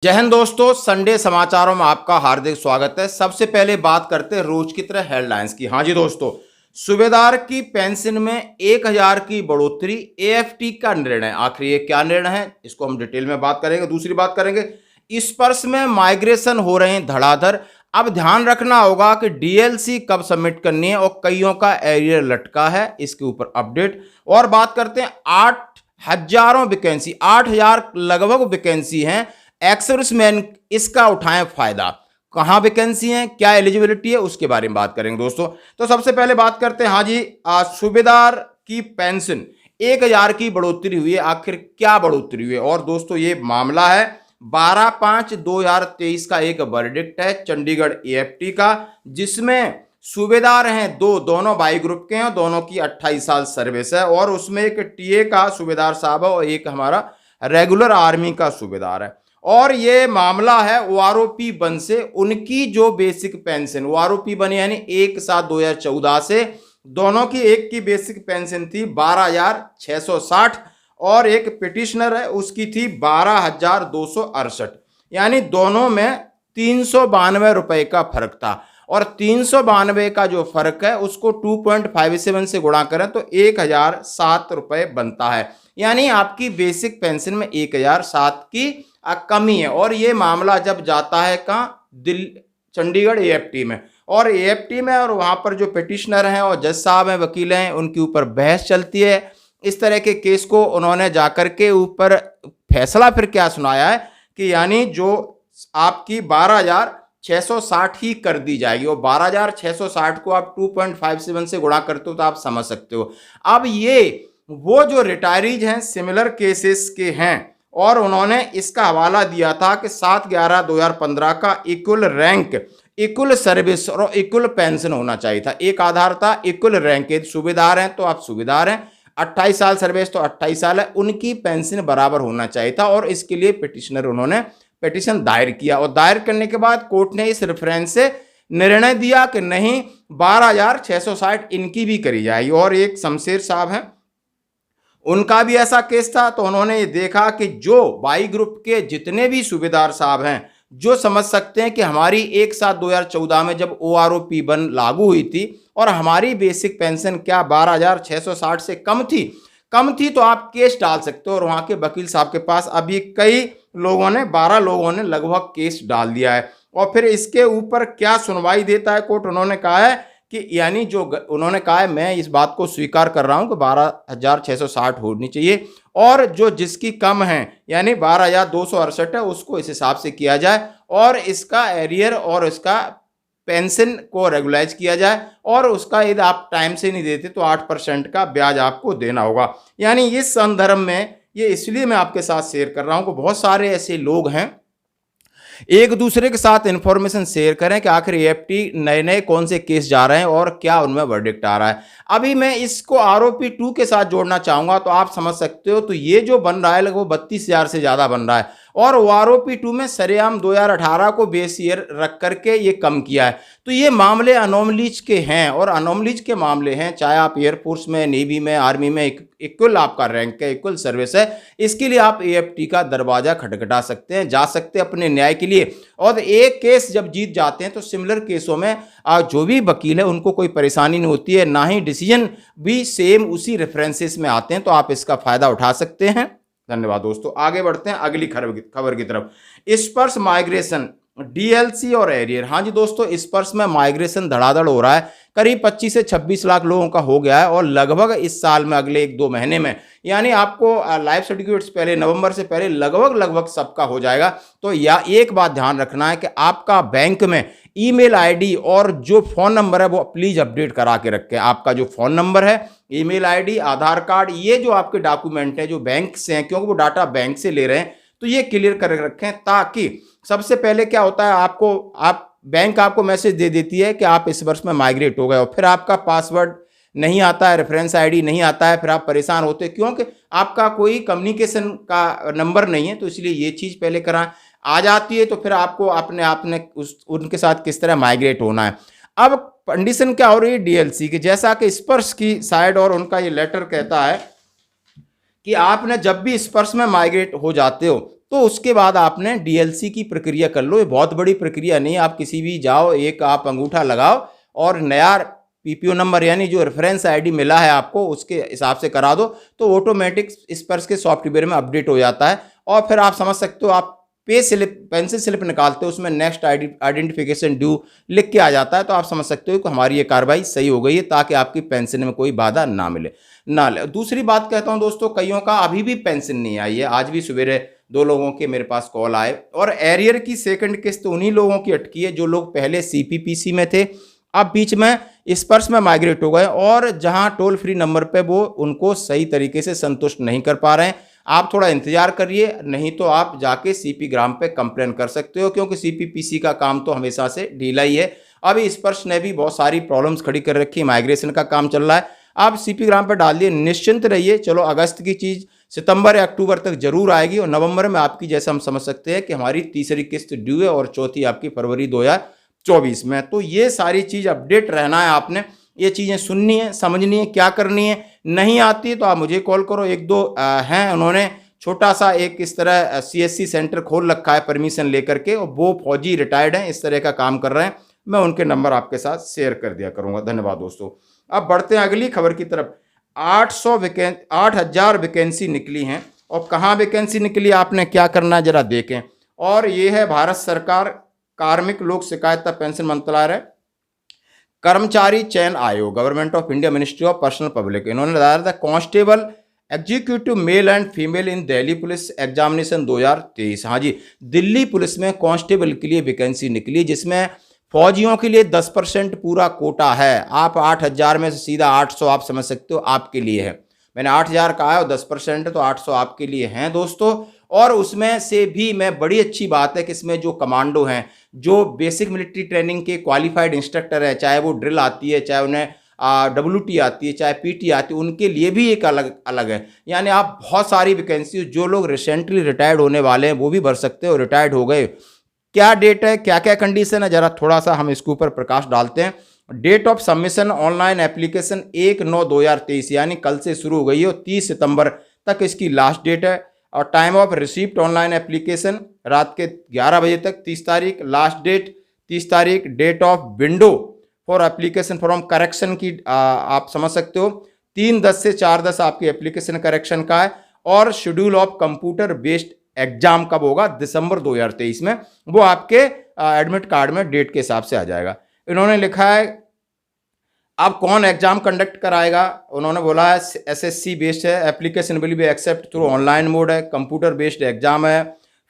जय हिंद दोस्तों, संडे समाचारों में आपका हार्दिक स्वागत है। सबसे पहले बात करते हैं रोज की तरह हेडलाइंस की। हाँ जी दोस्तों, सूबेदार की पेंशन में 1000 की बढ़ोतरी, एएफटी का निर्णय। आखिर ये क्या निर्णय है, इसको हम डिटेल में बात करेंगे। दूसरी बात करेंगे, स्पर्श में माइग्रेशन हो रहे हैं धड़ाधड़। अब ध्यान रखना होगा कि डीएलसी कब सबमिट करनी है और कईयों का एरियर लटका है, इसके ऊपर अपडेट। और बात करते हैं 8,000 वैकेंसी, 8,000 लगभग वैकेंसी हैं एक्सर्विसमैन, इसका उठाएं फायदा। कहां वैकेंसी है, क्या एलिजिबिलिटी है, उसके बारे में बात करेंगे दोस्तों। तो सबसे पहले बात करते हैं, हाँ जी, सूबेदार की पेंशन 1000 की बढ़ोतरी हुई है। आखिर क्या बढ़ोतरी हुई है? और दोस्तों ये मामला है 12/5/2023 का एक वर्डिक्ट है चंडीगढ़ एएफटी का, जिसमें सूबेदार हैं दोनों बाई ग्रुप के हैं, दोनों की 28 साल सर्विस है। और उसमें एक टीए का सूबेदार साहब है और एक हमारा रेगुलर आर्मी का सूबेदार है। और ये मामला है ओआरओपी 1 से। उनकी जो बेसिक पेंशन ओआरओपी 1 यानी 1/7/2014 से दोनों की एक की बेसिक पेंशन थी 12,660 और एक पिटिशनर है उसकी थी 12,268, यानी दोनों में 392 रुपए का फर्क था। और 392 का जो फर्क है उसको 2.57 से गुणा करें तो 1,007 रुपए बनता है, यानी आपकी बेसिक पेंशन में 1,007 की कमी है। और ये मामला जब जाता है कहाँ, चंडीगढ़ एएफटी में। और एएफटी में और वहां पर जो पिटिशनर हैं और जज साहब हैं, वकील हैं, उनके ऊपर बहस चलती है। इस तरह के केस को उन्होंने जाकर के ऊपर फैसला फिर क्या सुनाया है कि यानी जो आपकी 12,660 ही कर दी जाएगी। और 12,660 को आप 2.57 से गुणा करते हो तो आप समझ सकते हो। अब ये वो जो रिटायरीज हैं सिमिलर केसेस के हैं और उन्होंने इसका हवाला दिया था कि 7/11/2015 का इक्वल रैंक, इक्वल सर्विस और इक्वल पेंशन होना चाहिए था। एक आधार था इक्वल रैंक, सूबेदार हैं तो आप सूबेदार हैं, 28 साल सर्विस तो 28 साल है, उनकी पेंशन बराबर होना चाहिए था। और इसके लिए पिटिशनर उन्होंने पिटिशन दायर किया और दायर करने के बाद कोर्ट ने इस रेफरेंस से निर्णय दिया कि नहीं, 12,660 इनकी भी करी जाएगी। और एक शमशेर साहब हैं, उनका भी ऐसा केस था। तो उन्होंने ये देखा कि जो बाई ग्रुप के जितने भी सूबेदार साहब हैं जो समझ सकते हैं कि हमारी 1/7/2014 में जब ओआरओपी 1 लागू हुई थी और हमारी बेसिक पेंशन क्या 12,660 से कम थी तो आप केस डाल सकते हो। और वहां के वकील साहब के पास अभी कई लोगों ने 12 लोगों ने लगभग केस डाल दिया है। और फिर इसके ऊपर क्या सुनवाई देता है कोर्ट, उन्होंने कहा है कि यानी जो उन्होंने कहा है, मैं इस बात को स्वीकार कर रहा हूं कि 12,660 होनी चाहिए और जो जिसकी कम है यानी 12,268 है उसको इस हिसाब से किया जाए और इसका एरियर और इसका पेंशन को रेगुलाइज किया जाए। और उसका यदि आप टाइम से नहीं देते तो 8% का ब्याज आपको देना होगा। यानी इस संदर्भ में ये इसलिए मैं आपके साथ शेयर कर रहा हूं कि बहुत सारे ऐसे लोग हैं एक दूसरे के साथ इंफॉर्मेशन शेयर करें कि आखिर एएफटी नए नए कौन से केस जा रहे हैं और क्या उनमें वर्डिक्ट आ रहा है। अभी मैं इसको आरओपी 2 के साथ जोड़ना चाहूंगा तो आप समझ सकते हो। तो ये जो बन रहा है लगभग 32,000 से ज्यादा बन रहा है और आरओपी 2 में सरेआम 2018 को बेस ईयर रख करके ये कम किया है। तो ये मामले अनोमलीज के हैं और अनोमलीज के मामले हैं, चाहे आप एयरफोर्स में, नेवी में, आर्मी में इक्वल आपका रैंक है, इक्वल सर्विस है, इसके लिए आप एएफटी का दरवाजा खटखटा सकते हैं, जा सकते हैं अपने न्याय के लिए। और एक केस जब जीत जाते हैं तो सिमिलर केसों में जो भी वकील है उनको कोई परेशानी नहीं होती है, ना ही डिसीजन भी सेम उसी रेफरेंसेस में आते हैं। तो आप इसका फायदा उठा सकते हैं। धन्यवाद दोस्तों, आगे बढ़ते हैं अगली खबर की तरफ। स्पर्श माइग्रेशन, डीएलसी और एरियर। हाँ जी दोस्तों, स्पर्श में माइग्रेशन धड़ाधड़ हो रहा है, करीब 25 से 26 लाख लोगों का हो गया है और लगभग इस साल में अगले 1-2 महीने में यानी आपको लाइफ सर्टिफिकेट्स पहले नवंबर से पहले लगभग सबका हो जाएगा। तो या एक बात ध्यान रखना है कि आपका बैंक में ईमेल आईडी और जो फोन नंबर है वो प्लीज अपडेट करा के रखें। आपका जो फोन नंबर है, ईमेल आईडी, आधार कार्ड, ये जो आपके डॉक्यूमेंट है जो बैंक से हैं, क्योंकि वो डाटा बैंक से ले रहे हैं, तो ये क्लियर कर रखें। ताकि सबसे पहले क्या होता है, बैंक आपको मैसेज दे देती है कि आप इस वर्ष में माइग्रेट हो गए और फिर आपका पासवर्ड नहीं आता है, रेफरेंस आईडी नहीं आता है, फिर आप परेशान होते हैं क्योंकि आपका कोई कम्युनिकेशन का नंबर नहीं है। तो इसलिए ये चीज़ पहले कराएं, आ जाती है तो फिर आपको अपने आप ने उनके साथ किस तरह माइग्रेट होना है। अब कंडीशन क्या हो रही है डीएलसी की, जैसा कि स्पर्श की साइड और उनका ये लेटर कहता है कि आपने जब भी स्पर्श में माइग्रेट हो जाते हो तो उसके बाद आपने डीएलसी की प्रक्रिया कर लो। ये बहुत बड़ी प्रक्रिया नहीं है, आप किसी भी जाओ, एक आप अंगूठा लगाओ और नया पीपीओ नंबर यानी जो रेफरेंस आईडी मिला है आपको उसके हिसाब से करा दो, तो ऑटोमेटिक स्पर्श के सॉफ्टवेयर में अपडेट हो जाता है। और फिर आप समझ सकते हो, आप पे स्लिप, पेंसिल स्लिप निकालते हो, उसमें नेक्स्ट आइडेंटिफिकेशन ड्यू लिख के आ जाता है, तो आप समझ सकते हो कि हमारी ये कार्रवाई सही हो गई है, ताकि आपकी पेंशन में कोई बाधा ना ले। दूसरी बात कहता हूं दोस्तों, कईयों का अभी भी पेंशन नहीं आई है। आज भी सवेरे 2 लोगों के मेरे पास कॉल आए, और एरियर की सेकंड किस्त उन्हीं लोगों की अटकी है जो लोग पहले सीपीपीसी में थे, अब बीच में स्पर्श में माइग्रेट हो गए, और जहां टोल फ्री नंबर पे वो उनको सही तरीके से संतुष्ट नहीं कर पा रहे हैं। आप थोड़ा इंतजार करिए, नहीं तो आप जाके सीपी ग्राम पे कंप्लेन कर सकते हो, क्योंकि सीपीपीसी का काम तो हमेशा से ढीला ही है। अभी स्पर्श ने भी बहुत सारी प्रॉब्लम्स खड़ी कर रखी है, माइग्रेशन का काम चल रहा है। आप सीपी ग्राम पे डाल दिए, निश्चिंत रहिए। चलो, अगस्त की चीज़ सितंबर या अक्टूबर तक जरूर आएगी, और नवंबर में आपकी, जैसे हम समझ सकते हैं कि हमारी तीसरी किस्त ड्यू है, और चौथी आपकी फरवरी 2024 में। तो ये सारी चीज़ अपडेट रहना है आपने, ये चीज़ें सुननी है, समझनी है, क्या करनी है। नहीं आती तो आप मुझे कॉल करो। 1-2 हैं, उन्होंने छोटा सा एक इस तरह सीएससी सेंटर खोल रखा है परमिशन लेकर के, और वो फौजी रिटायर्ड हैं, इस तरह का काम कर रहे हैं। मैं उनके नंबर आपके साथ शेयर कर दिया करूंगा। धन्यवाद दोस्तों। अब बढ़ते हैं अगली खबर की तरफ। 8,000 वैकेंसी निकली हैं, और कहाँ वैकेंसी निकली, आपने क्या करना है जरा देखें। और ये है भारत सरकार कार्मिक लोक शिकायत पेंशन मंत्रालय कर्मचारी चयन आयोग, government of India, ministry of personnel public. इन्होंने बताया था constable executive male and female in Delhi police examination 2023। हाँ जी, दिल्ली पुलिस में कांस्टेबल के लिए वैकेंसी निकली, जिसमें फौजियों के लिए 10% पूरा कोटा है। आप 8,000 में से सीधा 800 आप समझ सकते हो आपके लिए है। मैंने 8,000 कहा है और 10% है, तो 800 आपके लिए हैं दोस्तों। और उसमें से भी मैं, बड़ी अच्छी बात है कि इसमें जो कमांडो हैं, जो बेसिक मिलिट्री ट्रेनिंग के क्वालिफाइड इंस्ट्रक्टर है, चाहे वो ड्रिल आती है, चाहे उन्हें WT आती है, चाहे PT आती है, उनके लिए भी एक अलग अलग है। यानी आप बहुत सारी वैकेंसी, जो लोग रिसेंटली रिटायर्ड होने वाले हैं वो भी भर सकते हो, रिटायर्ड हो गए। क्या डेट है, क्या क्या कंडीशन है, जरा थोड़ा सा हम इसके ऊपर प्रकाश डालते हैं। Date of submission online application 1/9/2023, यानी कल से शुरू हो गई है, और 30 सितंबर तक इसकी लास्ट डेट है। और time of receipt online application रात के 11 बजे तक, 30 तारीख लास्ट डेट, 30 तारीख। Date of window for application form correction की आप समझ सकते हो, 3/10 से 4/10 आपकी एप्लीकेशन करेक्शन का है। और schedule of computer based exam कब होगा, दिसंबर 2023 में, वो आपके एडमिट कार्ड में डेट के हिसाब से आ जाएगा। इन्होंने लिखा है अब कौन एग्जाम कंडक्ट कराएगा, उन्होंने बोला है SSC बेस्ड है, application will be accept through online mode है, कंप्यूटर बेस्ड एग्जाम है।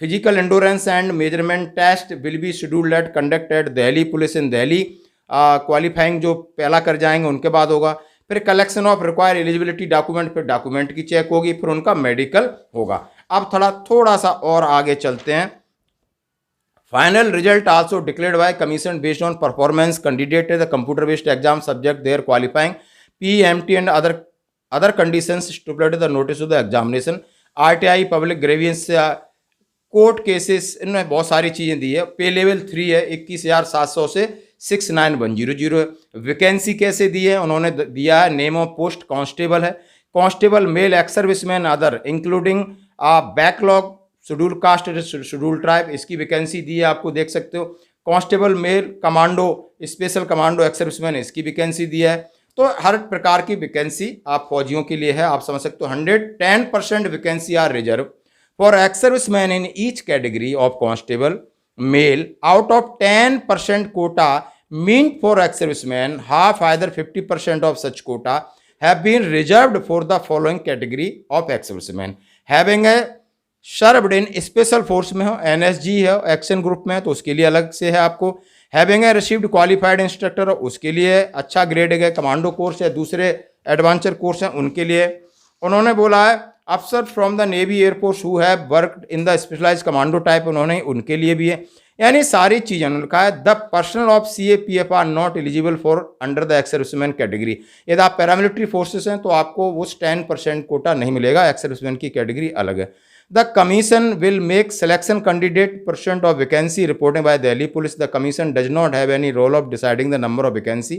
Physical endurance and measurement test will be scheduled at conduct at Delhi police in Delhi. Qualifying जो पहला कर जाएंगे उनके बाद होगा। फिर collection of require eligibility document, फिर डॉक्यूमेंट की चेक होगी, फिर उनका मेडिकल होगा। अब थोड़ा सा और आगे चलते हैं। Final result also declared by commission based on performance candidate the computer based exam subject their qualifying PMT and other conditions stipulated the notice of the examination. RTI public grievance, court cases, इनमें बहुत सारी चीज़ें दी है। पे level 3 है, 21,700 से 69,100 है। Vacancy कैसे दी है, उन्होंने दिया है नेम ऑफ पोस्ट कांस्टेबल है, constable male ex serviceman other including backlog schedule caste schedule tribe, इसकी वैकेंसी दी है, आपको देख सकते हो। Constable male commando special commando ex serviceman, इसकी वैकेंसी दी है। तो हर प्रकार की वैकेंसी आप फौजियों के लिए है, आप समझ सकते हो। 110% vacancy are reserve for ex serviceman in each category of constable male out of 10% quota meant for ex-servicemen, half either 50% of such quota have been reserved for the following category of ex-servicemen having a served in special force में हो, NSG है, action group में है तो उसके लिए अलग से है आपको। Having a received qualified instructor, उसके लिए अच्छा ग्रेड है। कमांडो कोर्स है, दूसरे एडवेंचर कोर्स हैं, उनके लिए। उन्होंने बोला है अफसर from the navy air force who have worked in the specialise commando type, उन्होंने उनके लिए भी है। यानी सारी चीज़ें उन्होंने कहा है। The personnel of CAPF are not eligible for under the ex serviceman category. यदि आप पैरामिलिट्री फोर्सेस हैं तो आपको वो 10% कोटा नहीं मिलेगा, एक्स सर्विसमैन की कैटेगरी अलग है। The commission will make selection candidate % of vacancy reporting by Delhi Police. The commission does not have any role of deciding the number of vacancy.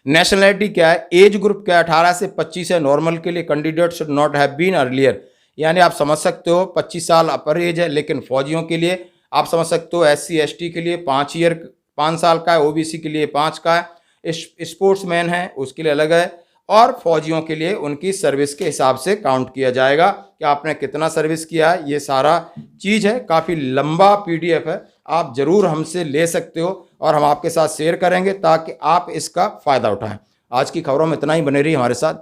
Nationality क्या है, एज ग्रुप क्या है, 18 से 25 है, normal के लिए। Candidate should not have been earlier, यानी आप समझ सकते हो 25 साल अपर एज है, लेकिन फौजियों के लिए आप समझ सकते हो SC ST के लिए 5 साल का है, OBC के लिए 5 का है, स्पोर्ट्समैन है उसके लिए अलग है, और फौजियों के लिए उनकी सर्विस के हिसाब से काउंट किया जाएगा कि आपने कितना सर्विस किया है। ये सारा चीज़ है, काफ़ी लंबा PDF है, आप ज़रूर हमसे ले सकते हो और हम आपके साथ शेयर करेंगे ताकि आप इसका फ़ायदा उठाएं। आज की खबरों में इतना ही, बने रहिए हमारे साथ।